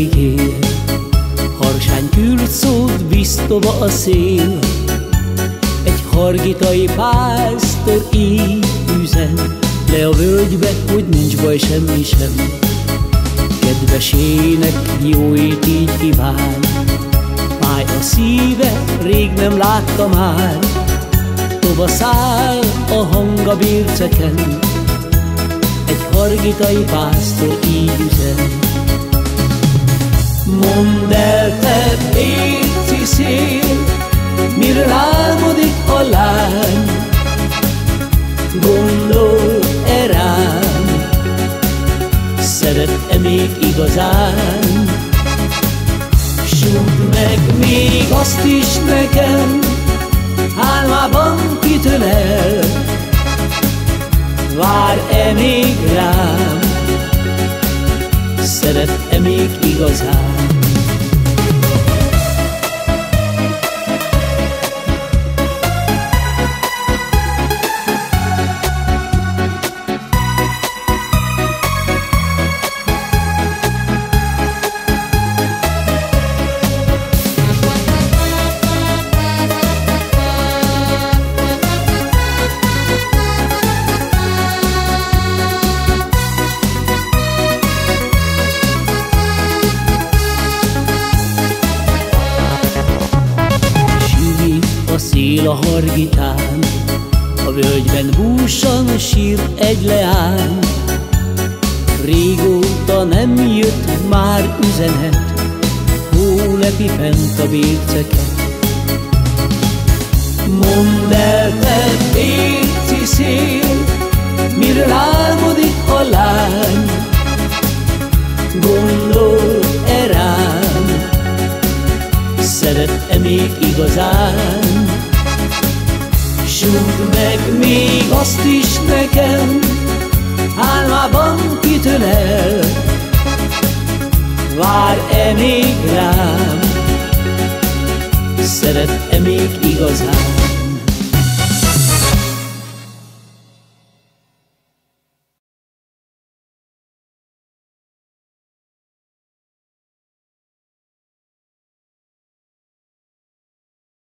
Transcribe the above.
ígér, harsány küld szót biztova a szél. Egy hargitai pásztor így üzen le a völgybe, hogy nincs baj semmi sem. Kedvesének jóét így kíván, fáj a szíve, rég nem látta már. Tova száll a hang a birceken, egy hargitai pásztor így üzen. Mondd el, te éjszi szél, miről álmodik a lány? Gondol-e rám, szeret-e még igazán? Sudd meg még azt is nekem, álmában kitölel, vár-e még rám, szeret-e még igazán? Szél a hargitán, a völgyben búsan sír egy leány. Régóta nem jött már üzenet, hó lepi fent a bérceket. Mondd el, te éjszi szél, miről álmodik a lány? Gondol-e rám, szeret-e még igazán? Sudd meg még azt is nekem, álmában kitölel, vár-e még rám, szeret-e még igazán?